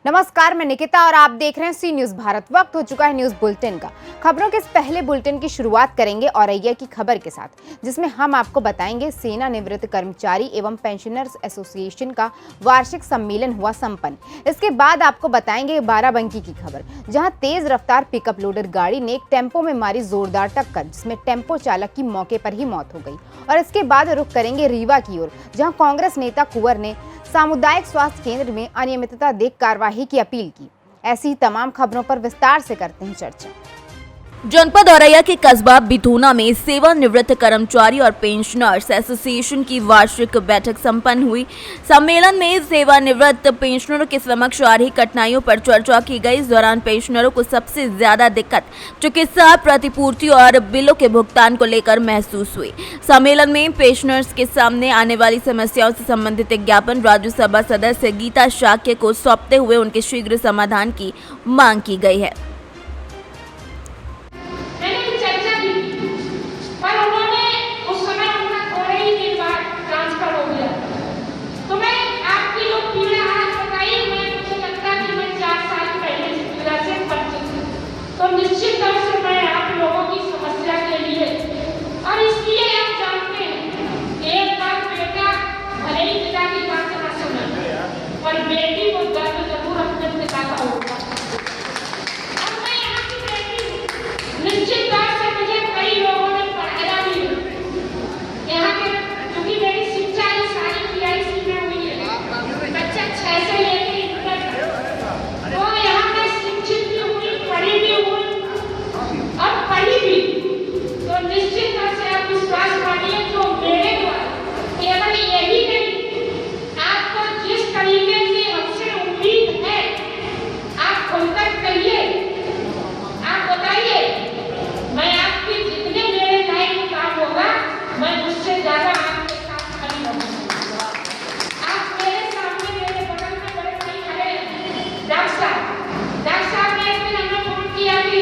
नमस्कार, मैं निकिता और आप देख रहे हैं सी न्यूज भारत। वक्त हो चुका है न्यूज बुलेटिन का। खबरों के इस पहले बुलेटिन की शुरुआत करेंगे औरैया की खबर के साथ, जिसमें हम आपको बताएंगे सेना निवृत्त कर्मचारी एवं पेंशनर्स एसोसिएशन का वार्षिक सम्मेलन हुआ संपन्न। इसके बाद आपको बताएंगे बाराबंकी की खबर, जहां तेज रफ्तार पिकअप लोडर गाड़ी ने एक टेम्पो में मारी जोरदार टक्कर, जिसमें टेम्पो चालक की मौके पर ही मौत हो गई। और इसके बाद रुख करेंगे रीवा की ओर, जहां कांग्रेस नेता कुंवर ने सामुदायिक स्वास्थ्य केंद्र में अनियमितता देख कार्रवाई की अपील की। ऐसी ही तमाम खबरों पर विस्तार से करते हैं चर्चा। जनपद औरैया के कस्बा बिथूना में सेवानिवृत्त कर्मचारी और पेंशनर्स एसोसिएशन की वार्षिक बैठक संपन्न हुई। सम्मेलन में सेवानिवृत्त पेंशनरों के समक्ष आ रही कठिनाइयों पर चर्चा की गई। इस दौरान पेंशनरों को सबसे ज्यादा दिक्कत चिकित्सा प्रतिपूर्ति और बिलों के भुगतान को लेकर महसूस हुई। सम्मेलन में पेंशनर्स के सामने आने वाली समस्याओं से संबंधित एक ज्ञापन राज्यसभा सदस्य गीता शाक्य को सौंपते हुए उनके शीघ्र समाधान की मांग की गई है। तो निश्चित तौर से मैं आप लोगों की समस्या के लिए और इसलिए आप जानते हैं एक बार बेटा भले ही पिता की बात ना सुने पर बेटी को दर्द जरूर अपने पिता का होगा। अब मैं यहाँ की बेटी हूँ, निश्चित तौर से मुझे कई लोगों ने पढ़ाया भी है। यहाँ के क्योंकि मेरी शिक्षा ये सारी PIC में हुई है, बच्चा 6 से लेकर इंटर तक, तो यहाँ मैं शिक्षित भी हुई, पढ़ी भी हुई और पढ़ी भी। तो निश्चित तौर से आप विश्वास मानिए जो मेरे द्वारा केवल यही नहीं, आपको जिस तरीके से हमसे उम्मीद है आप खुलकर कहिए, आप बताइए, मैं आपकी जितने मेरे लायक काम होगा मैं उससे ज्यादा आपके साथ खड़ी रहूंगा। आप मेरे सामने मेरे बगल में बड़े भाई खड़े हैं, डॉक्टर साहब ने एक दिन हमें फोन किया कि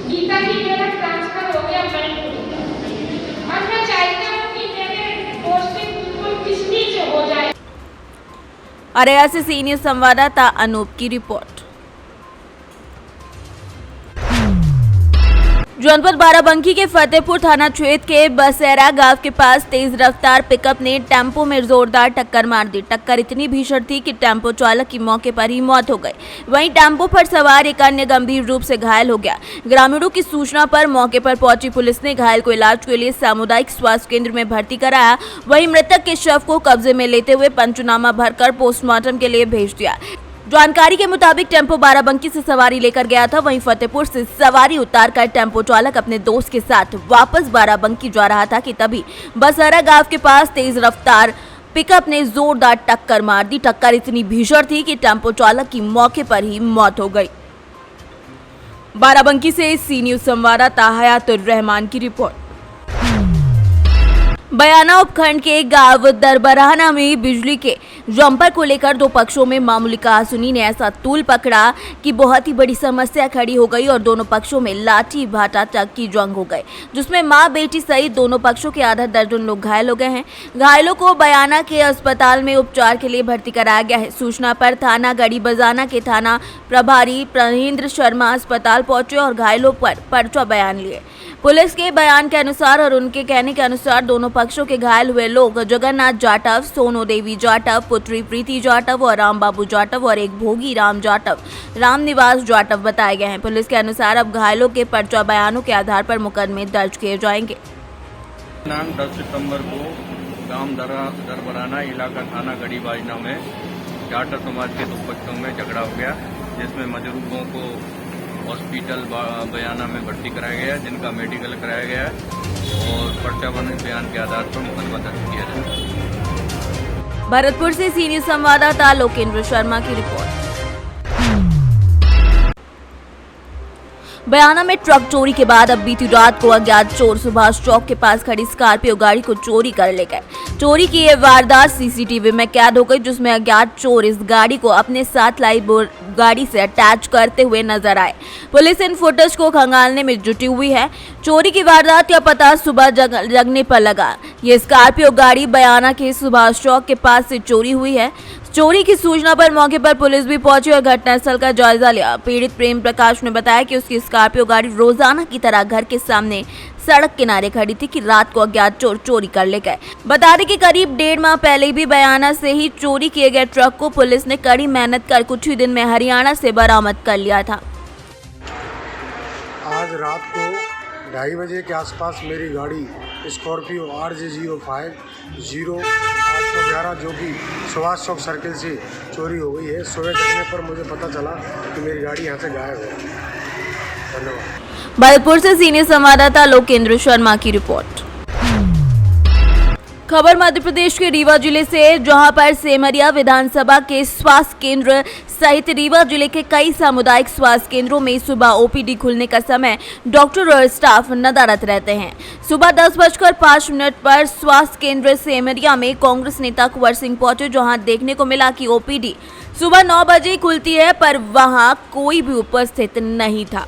गीता जी मेरा ट्रांसफर हो गया बैंक में और मैं चाहता हूँ कि मेरे पोस्टिंग बिल्कुल किस्ती से हो जाए। औरैया से सी न्यूज संवाददाता अनूप की रिपोर्ट। जनपद बाराबंकी के फतेहपुर थाना क्षेत्र के बसेरा गांव के पास तेज रफ्तार पिकअप ने टेम्पो में जोरदार टक्कर मार दी। टक्कर इतनी भीषण थी कि टेम्पो चालक की मौके पर ही मौत हो गई। वहीं टेम्पो पर सवार एक अन्य गंभीर रूप से घायल हो गया। ग्रामीणों की सूचना पर मौके पर पहुंची पुलिस ने घायल को इलाज के लिए सामुदायिक स्वास्थ्य केंद्र में भर्ती कराया। वहीं मृतक के शव को कब्जे में लेते हुए पंचनामा भरकर पोस्टमार्टम के लिए भेज दिया। जानकारी के मुताबिक टेम्पो बाराबंकी से सवारी लेकर गया था। वहीं फतेहपुर से सवारी उतारकर टेम्पो चालक अपने दोस्त के साथ वापस बाराबंकी जा रहा था कि तभी बसेरा गांव के पास तेज रफ्तार पिकअप ने जोरदार टक्कर मार दी। टक्कर इतनी भीषण थी कि टेम्पो चालक की मौके पर ही मौत हो गई। बाराबंकी से सी न्यूज संवाददाता हयातुर रहमान की रिपोर्ट। बयाना उपखंड के गांव दरबराना में बिजली के जम्पर को लेकर दो पक्षों में मामूली कहासुनी ने ऐसा तूल पकड़ा कि बहुत ही बड़ी समस्या खड़ी हो गई और दोनों पक्षों में लाठी भाटा तक की जंग हो गई, जिसमें मां बेटी सहित दोनों पक्षों के आधा दर्जन लोग घायल हो गए हैं। घायलों को बयाना के अस्पताल में उपचार के लिए भर्ती कराया गया है। सूचना पर थाना गड़ी बजाना के थाना प्रभारी प्रहेंद्र शर्मा अस्पताल पहुंचे और घायलों पर पर्चा बयान लिए। पुलिस के बयान के अनुसार और उनके कहने के अनुसार दोनों पक्षों के घायल हुए लोग जगन्नाथ जाटव, सोनो देवी जाटव, पुत्री प्रीति जाटव और राम बाबू जाटव और एक भोगी राम जाटव, राम निवास जाटव बताए गए हैं। पुलिस के अनुसार अब घायलों के पर्चा बयानों के आधार पर मुकदमे दर्ज किए जाएंगे। 10 सितंबर को गांव दरबराना इलाका थाना गड़ी बाजना में जाटव समाज के दो पक्षों में झगड़ा हो गया, जिसमें मजरूरों को हॉस्पिटल बयाना में भर्ती कराया गया, जिनका मेडिकल कराया गया और पर्चा बयान के आधार पर मुकदमा दर्ज किया जाए। भरतपुर से सी न्यूज संवाददाता लोकेंद्र शर्मा की रिपोर्ट। बयाना में ट्रक चोरी के बाद अब बीती रात को अज्ञात चोर सुभाष चौक के पास खड़ी स्कॉर्पियो गाड़ी को चोरी कर ले गए। चोरी की ये वारदात सीसीटीवी में कैद हो गई, जिसमें अज्ञात चोर इस गाड़ी को अपने साथ लाई गाड़ी से अटैच करते हुए नजर आए। पुलिस इन फुटेज को खंगालने में जुटी हुई है। चोरी की वारदात का पता सुबह जगने पर लगा। ये स्कॉर्पियो गाड़ी बयाना के सुभाष चौक के पास से चोरी हुई है। चोरी की सूचना पर मौके पर पुलिस भी पहुंची और घटनास्थल का जायजा लिया। पीड़ित प्रेम प्रकाश ने बताया कि उसकी स्कॉर्पियो गाड़ी रोजाना की तरह घर के सामने सड़क किनारे खड़ी थी कि रात को अज्ञात चोर चोरी कर ले गए। बता दें कि करीब 1.5 माह पहले भी बयाना से ही चोरी किए गए ट्रक को पुलिस ने कड़ी मेहनत कर कुछ ही दिन में हरियाणा से बरामद कर लिया था। आज रात को 2:30 बजे के आसपास मेरी गाड़ी स्कॉर्पियो RJ05 0811 जो कि सुभाष चौक सर्किल से चोरी हो गई है। सुबह जगने पर मुझे पता चला कि मेरी गाड़ी यहाँ से गायब है। धन्यवाद। भरतपुर से सीनियर संवाददाता लोकेंद्र शर्मा की रिपोर्ट। खबर मध्य प्रदेश के रीवा जिले से, जहां पर सेमरिया विधानसभा के स्वास्थ्य केंद्र सहित रीवा जिले के कई सामुदायिक स्वास्थ्य केंद्रों में सुबह OPD खुलने का समय डॉक्टर और स्टाफ नदारत रहते हैं। सुबह 10:05 पर स्वास्थ्य केंद्र सेमरिया में कांग्रेस नेता कुंवर सिंह पहुंचे, जहां देखने को मिला कि OPD सुबह 9 बजे खुलती है पर वहां कोई भी उपस्थित नहीं था।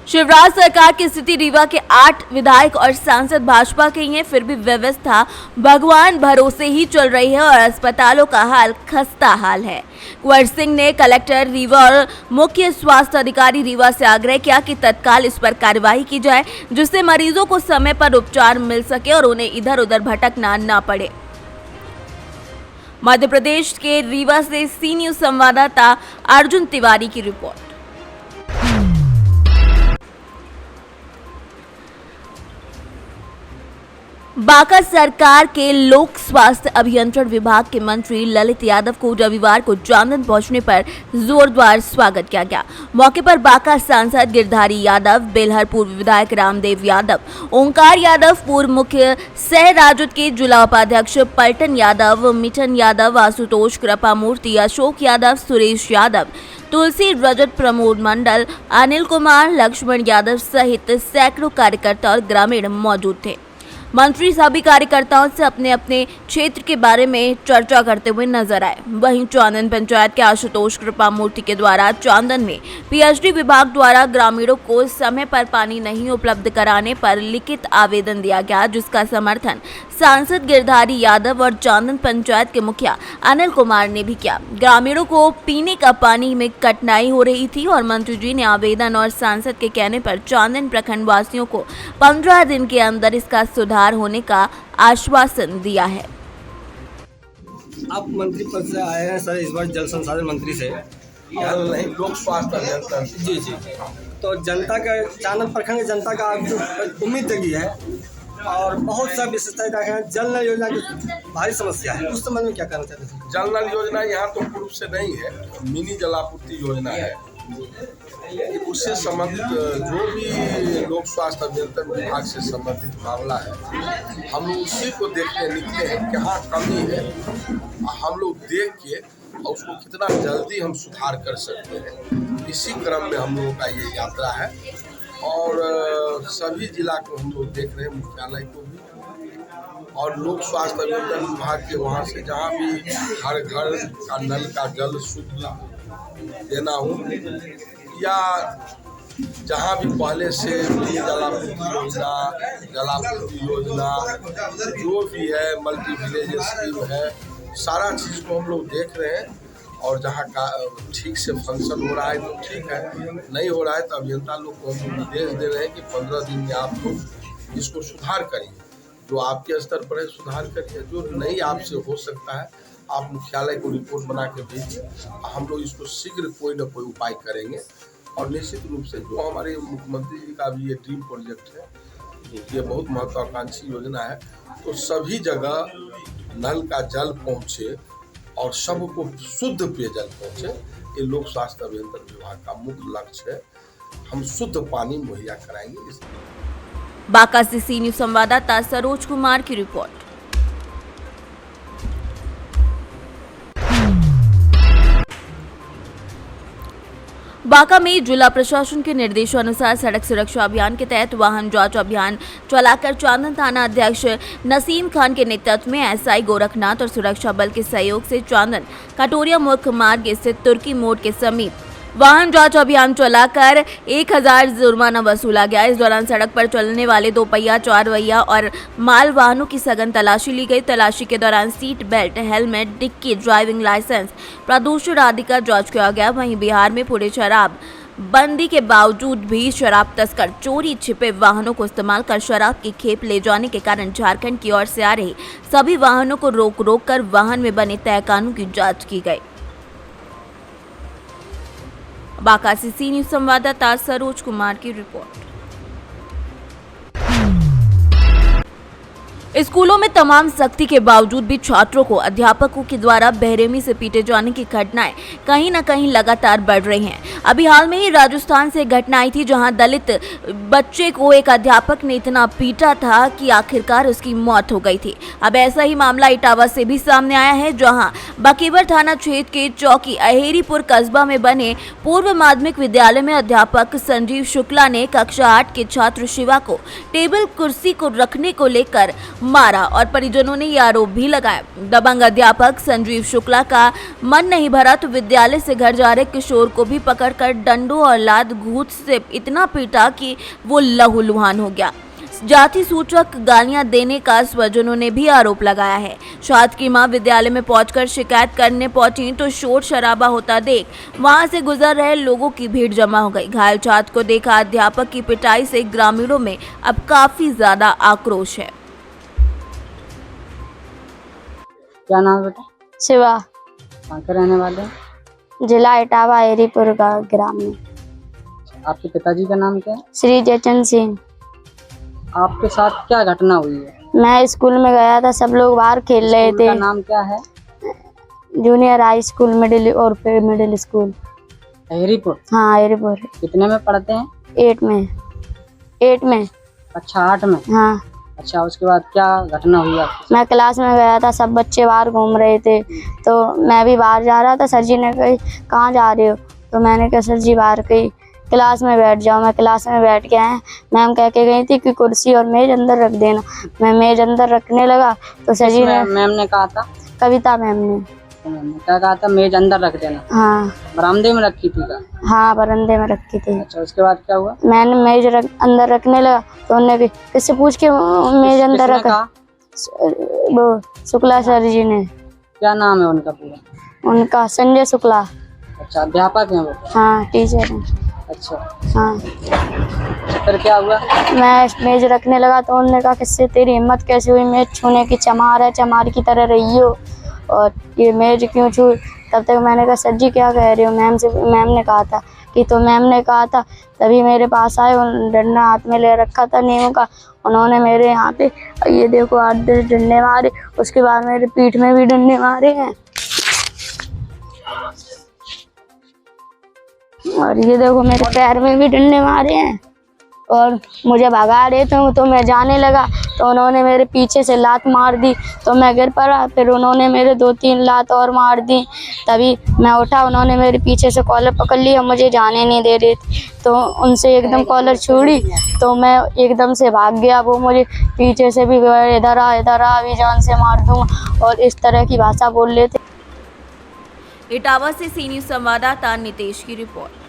शिवराज सरकार की स्थिति, रीवा के 8 विधायक और सांसद भाजपा के ही हैं, फिर भी व्यवस्था भगवान भरोसे ही चल रही है और अस्पतालों का हाल खस्ता हाल है। कुंवर सिंह ने कलेक्टर रीवा और मुख्य स्वास्थ्य अधिकारी रीवा से आग्रह किया कि तत्काल इस पर कार्रवाई की जाए, जिससे मरीजों को समय पर उपचार मिल सके और उन्हें इधर उधर भटकना न पड़े। मध्य प्रदेश के रीवा से सी न्यूज संवाददाता अर्जुन तिवारी की रिपोर्ट। बांका सरकार के लोक स्वास्थ्य अभियंत्रण विभाग के मंत्री ललित यादव को रविवार को चांदन पहुंचने पर जोरदार स्वागत किया गया। मौके पर बांका सांसद गिरधारी यादव, बेलहर पूर्व विधायक रामदेव यादव, ओंकार यादव, पूर्व मुख्य सह राजद के जिला उपाध्यक्ष पलटन यादव, मिठन यादव, आशुतोष कृपामूर्ति, अशोक यादव, सुरेश यादव, तुलसी रजत, प्रमोद मंडल, अनिल कुमार, लक्ष्मण यादव सहित सैकड़ों कार्यकर्ता और ग्रामीण मौजूद थे। मंत्री सभी कार्यकर्ताओं से अपने अपने क्षेत्र के बारे में चर्चा करते हुए नजर आए। वहीं चांदन पंचायत के आशुतोष कृपामूर्ति के द्वारा चांदन में PHD विभाग द्वारा ग्रामीणों को समय पर पानी नहीं उपलब्ध कराने पर लिखित आवेदन दिया गया, जिसका समर्थन सांसद गिरधारी यादव और चांदन पंचायत के मुखिया अनिल कुमार ने भी किया। ग्रामीणों को पीने का पानी में कठिनाई हो रही थी और मंत्री जी ने आवेदन और सांसद के कहने पर चांदन प्रखंड वासियों को 15 दिन के अंदर इसका सुधार होने का आश्वासन दिया है। आप मंत्री पद से आए हैं सर, इस बार जल संसाधन मंत्री से और नहीं लोक स्वास्थ्य अभियंत्रण। जी जी, तो जनता का, चांदन प्रखंड की जनता का आपको उम्मीद जगी है और बहुत सा विशेषताएं देखें। जल नल योजना की भारी समस्या है, उस संबंध में क्या कहना चाहते हैं? जल नल योजना यहाँ तो पूर्व से नहीं है, मिनी जलापूर्ति योजना है। उससे संबंधित जो भी लोक स्वास्थ्य अभियंत्रण विभाग से संबंधित मामला है, हम लोग उसी को देखते निकलते हैं कहाँ कमी है, हम लोग देख के और उसको कितना जल्दी हम सुधार कर सकते हैं। इसी क्रम में हम लोगों का ये यात्रा है और सभी जिला को हम लोग देख रहे हैं, मुख्यालय को भी और लोक स्वास्थ्य अभियंत्रण विभाग के वहाँ से जहाँ भी हर घर का नल का जल शुद्ध देना हो या जहाँ भी पहले से जलापूर्ति योजना जो भी है, मल्टी विलेज स्कीम है, सारा चीज़ को हम लोग देख रहे हैं और जहाँ का ठीक से फंक्शन हो रहा है तो ठीक है, नहीं हो रहा है तो अभियंता लोग को हम निर्देश दे रहे हैं कि 15 दिन में आप लोग इसको सुधार करिए। जो आपके स्तर पर है सुधार करिए, जो नहीं आपसे हो सकता है आप मुख्यालय को रिपोर्ट बना के भेजिए, हम लोग इसको शीघ्र कोई न कोई उपाय करेंगे। और निश्चित रूप से जो हमारे मुख्यमंत्री जी का भी ये ड्रीम प्रोजेक्ट है, ये बहुत महत्वाकांक्षी योजना है, तो सभी जगह नल का जल पहुँचे और सबको शुद्ध पेयजल पहुँचे, ये लोक स्वास्थ्य अभियंत्रण विभाग का मुख्य लक्ष्य है। हम शुद्ध पानी मुहैया कराएंगे। बांका से सी न्यूज संवाददाता सरोज कुमार की रिपोर्ट। बांका में जिला प्रशासन के निर्देशानुसार सड़क सुरक्षा अभियान के तहत वाहन जांच अभियान चलाकर चांदन थाना अध्यक्ष नसीम खान के नेतृत्व में SI गोरखनाथ और सुरक्षा बल के सहयोग से चांदन कटोरिया मुख्य मार्ग स्थित तुर्की मोड़ के समीप वाहन जांच अभियान चलाकर 1000 जुर्माना वसूला गया। इस दौरान सड़क पर चलने वाले 2 पहिया, 4 पहिया और माल वाहनों की सघन तलाशी ली गई। तलाशी के दौरान seat belt, helmet, dicky, driving licence, प्रदूषण आदि का जांच किया गया। वहीं बिहार में पूरे शराब बंदी के बावजूद भी शराब तस्कर चोरी छिपे वाहनों को इस्तेमाल कर शराब की खेप ले जाने के कारण झारखंड की ओर से आ रहे सभी वाहनों को रोक कर वाहन में बने तय कानून की जांच की गई। बांका से सी न्यूज संवाददाता सरोज कुमार की रिपोर्ट। स्कूलों में तमाम सख्ती के बावजूद भी छात्रों को अध्यापकों के द्वारा बेरहमी से पीटे जाने की घटनाएं कहीं न कहीं लगातार बढ़ रही हैं। अभी हाल में ही राजस्थान से घटना आई थी जहां दलित बच्चे को एक अध्यापक ने इतना पीटा था कि आखिरकार उसकी मौत हो गई थी। अब ऐसा ही मामला इटावा से भी सामने आया है, जहां बकेवर थाना क्षेत्र के चौकी अहेरीपुर कस्बा में बने पूर्व माध्यमिक विद्यालय में अध्यापक संजीव शुक्ला ने कक्षा 8 के छात्र शिवा को टेबल कुर्सी को रखने को लेकर मारा और परिजनों ने यह आरोप भी लगाया। दबंग अध्यापक संजीव शुक्ला का मन नहीं भरा तो विद्यालय से घर जा रहे किशोर को भी पकड़कर डंडों और लात घूंट से इतना पीटा कि वो लहूलुहान हो गया। जाति सूचक गालियां देने का स्वजनों ने भी आरोप लगाया है। छात्र की मां विद्यालय में पहुंचकर शिकायत करने पहुंची तो शोर शराबा होता देख वहां से गुजर रहे लोगों की भीड़ जमा हो गई। घायल छात्र को देखा अध्यापक की पिटाई से ग्रामीणों में अब काफी ज्यादा आक्रोश है। क्या नाम है बेटा? शिवा, कहाँ के रहने वाले हैं? जिला इटावा अहेरीपुर का ग्राम में। आपके पिताजी का नाम क्या है? श्री जयचंद सिंह। आपके साथ क्या घटना हुई है? मैं स्कूल में गया था, सब लोग बाहर खेल रहे स्कूल थे। का नाम क्या है? जूनियर हाई स्कूल, मिडिल और फिर मिडिल स्कूल। अहेरीपुर? हाँ, अहेरीपुर। कितने में पढ़ते हैं? 8 में। 8 में। अच्छा, 8 में। हाँ। अच्छा, उसके बाद क्या घटना हुई आपके? मैं क्लास में गया था, सब बच्चे बाहर घूम रहे थे तो मैं भी बाहर जा रहा था। सर जी ने कही कहाँ जा रहे हो? तो मैंने कहा सर जी बाहर कही क्लास में बैठ जाओ। मैं क्लास में बैठ के आया। मैम कह के गई थी कि कुर्सी और मेज अंदर रख देना। मैं मेज अंदर रखने लगा तो सर जी ने, मैम ने कहा था? कविता मैम ने क्या कहा था? मेज अंदर रख देना। हाँ। बरामदे में रखी थी क्या? हाँ, बरामदे में रखी थी। अच्छा, उसके बाद क्या हुआ? मैंने मेज अंदर रखने लगा तो उन्होंने किससे पूछ के मेज अंदर रखा? वो शुक्ला सर जी ने। क्या नाम है उनका पूरा? उनका संजय शुक्ला। अच्छा, अध्यापक हैं वो? हाँ, टीचर हैं। अच्छा। हाँ। फिर क्या हुआ? मैं मेज रखने लगा तो उन्होंने कहा किससे तेरी हिम्मत कैसे हुई मेज छूने की? चमार है, चमार की तरह रही हो और ये मेज क्यों छू? तब तक मैंने कहा सर जी क्या कह रहे हो? मैम ने कहा था कि तो मैम ने कहा था। तभी मेरे पास आए, डंडा हाथ में ले रखा था नींबू का। उन्होंने मेरे यहाँ पे ये देखो 8-10 डंडे मारे। उसके बाद मेरे पीठ में भी डंडे मारे हैं और ये देखो मेरे पैर में भी डंडे मारे हैं और मुझे भगा रहे थे तो मैं जाने लगा तो उन्होंने मेरे पीछे से लात मार दी तो मैं गिर पड़ा। फिर उन्होंने मेरे 2-3 लात और मार दी। तभी मैं उठा, उन्होंने मेरे पीछे से कॉलर पकड़ लिया, मुझे जाने नहीं दे रहे थे तो उनसे एकदम कॉलर छोड़ी तो मैं एकदम से भाग गया। वो मुझे पीछे से भी इधर आ अभी जान से मार दूंगा और इस तरह की भाषा बोल रहे थे। इटावा से सी न्यूज संवाददाता नितेश की रिपोर्ट।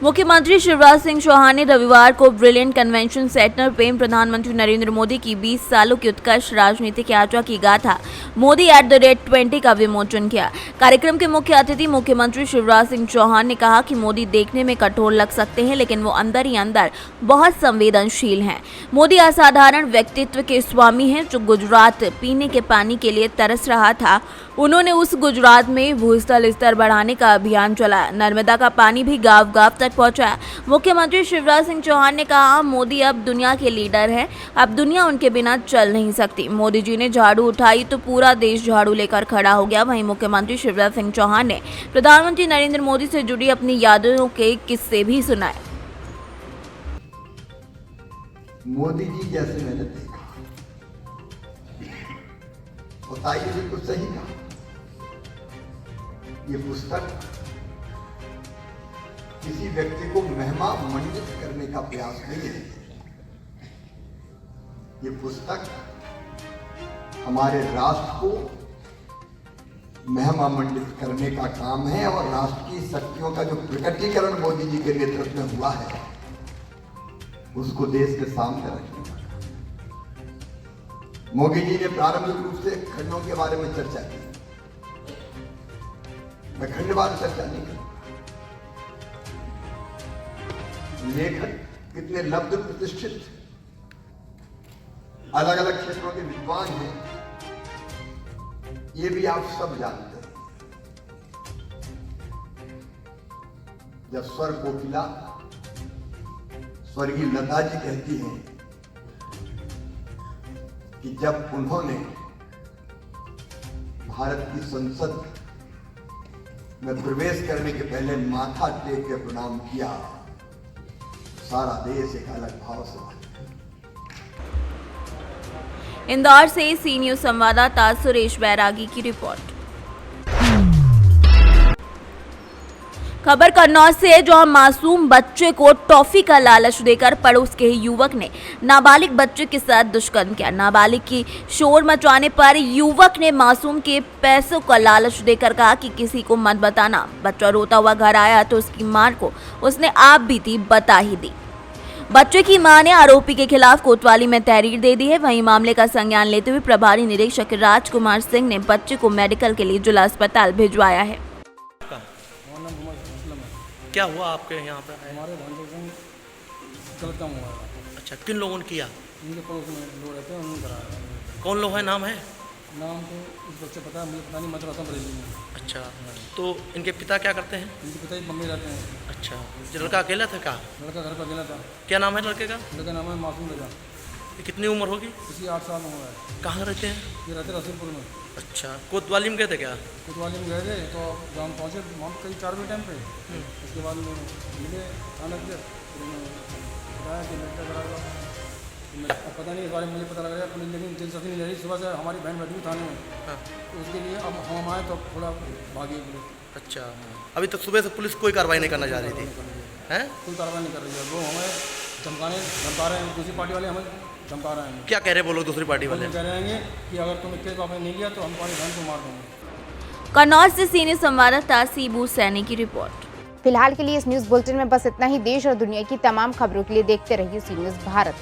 मुख्यमंत्री शिवराज सिंह चौहान ने रविवार को ब्रिलियंट कन्वेंशन सेंटर में प्रधानमंत्री नरेंद्र मोदी की 20 सालों की उत्कृष्ट राजनीतिक यात्रा की गाथा मोदी @20 का विमोचन किया। कार्यक्रम के मुख्य अतिथि मुख्यमंत्री शिवराज सिंह चौहान ने कहा कि मोदी देखने में कठोर लग सकते हैं लेकिन वो अंदर ही अंदर बहुत संवेदनशील हैं। मोदी असाधारण व्यक्तित्व के स्वामी हैं। जो गुजरात पीने के पानी के लिए तरस रहा था, उन्होंने उस गुजरात में भूस्थल स्तर बढ़ाने का अभियान चलाया। नर्मदा का पानी भी गांव गांव तक पहुंचाया। मुख्यमंत्री शिवराज सिंह चौहान ने कहा मोदी अब दुनिया के लीडर हैं, अब दुनिया उनके बिना चल नहीं सकती। मोदी जी ने झाड़ू उठाई तो पूरा देश झाड़ू लेकर खड़ा हो गया। वहीं मुख्यमंत्री शिवराज सिंह चौहान ने प्रधानमंत्री नरेंद्र मोदी से जुड़ी अपनी यादों के किस्से भी सुनाए। मोदी जी जैसे मैंने देखा, बताइए जी कुछ सही कहा। ये पुस्तक किसी व्यक्ति को महिमा मंडित करने का प्रयास नहीं है। ये पुस्तक हमारे राष्ट्र को महिमा मंडित करने का काम है और राष्ट्र की शक्तियों का जो प्रकटीकरण मोदी जी के नेतृत्व में हुआ है उसको देश के सामने रखने का। मोदी जी ने प्रारंभिक रूप से खंडों के बारे में चर्चा की। मैं खंडवार चर्चा नहीं करूं। लेखक कितने लब्ध प्रतिष्ठित अलग अलग क्षेत्रों के विद्वान हैं, ये भी आप सब जानते हैं। जब स्वर कोकिला स्वर्गीय लता जी कहती हैं कि जब उन्होंने भारत की संसद में प्रवेश करने के पहले माथा टेक के प्रणाम किया, सारा देश एक अलग भाव से भर गया। इंदौर से सी न्यूज संवाददाता सुरेश बैरागी की रिपोर्ट। खबर कन्नौज से है, जहां मासूम बच्चे को टॉफी का लालच देकर पड़ोस के ही युवक ने नाबालिग बच्चे के साथ दुष्कर्म किया। नाबालिग की शोर मचाने पर युवक ने मासूम के पैसों का लालच देकर कहा कि किसी को मत बताना। बच्चा रोता हुआ घर आया तो उसकी मां को उसने आप बीती बता ही दी। बच्चे की मां ने आरोपी के खिलाफ कोतवाली में तहरीर दे दी है। वहीं मामले का संज्ञान लेते हुए प्रभारी निरीक्षक राजकुमार सिंह ने बच्चे को मेडिकल के लिए जिला अस्पताल भिजवाया है। क्या हुआ आपके यहाँ पे? हमारे गलत काम हुआ है। अच्छा, किन लोगों ने किया? इनके पड़ोस में लोग रहते हैं, उन्होंने कराया। कौन लोग है, नाम है? नाम तो इस बच्चे पता है, मुझे पता नहीं, मतलब बरेली में। अच्छा, तो इनके पिता क्या करते हैं? इनके पिता ही बम्बई रहते हैं। अच्छा, ये लड़का अकेला था क्या? लड़का घर पर अकेला था। क्या नाम है लड़के का? लड़का नाम है मासूम रजा। ये कितनी उम्र होगी? इसी 8 साल में हुआ है। कहाँ रहते हैं? ये रहते रसूलपुर में। अच्छा, कोतवाली में गए थे क्या? कोतवाली में गए थे, तो जब हम पहुँचे वहाँ करीब 4 बजे टाइम पे, उसके बाद में मिले थाना के, बताया कि लड़का कराएगा। पता नहीं, इस बारे में मुझे पता लग रहा है, पुलिस लेकिन दिलचस्पी नहीं ले रही। सुबह से हमारी बहन बैठी हुई थाने में, तो उसके लिए अब हम आए तो थोड़ा भागी पुलिस। अच्छा, अभी तक सुबह से पुलिस कोई कार्रवाई नहीं करना चाह रही थी? हैं? कोई कार्रवाई नहीं कर रही है। वो हमें धमका रहे हैं, दूसरी पार्टी वाले हमें धमका रहे हैं। क्या कह रहे हैं वो लोग दूसरी पार्टी वाले? कह रहे हैं कि अगर तुम केस वापस नहीं लिया तो हम तुम्हारी बहन को मार देंगे। कन्नौज से सी न्यूज संवाददाता सीबू सैनी की रिपोर्ट। फिलहाल के लिए इस न्यूज बुलेटिन में बस इतना ही। देश और दुनिया की तमाम खबरों के लिए देखते रहिए सी न्यूज भारत।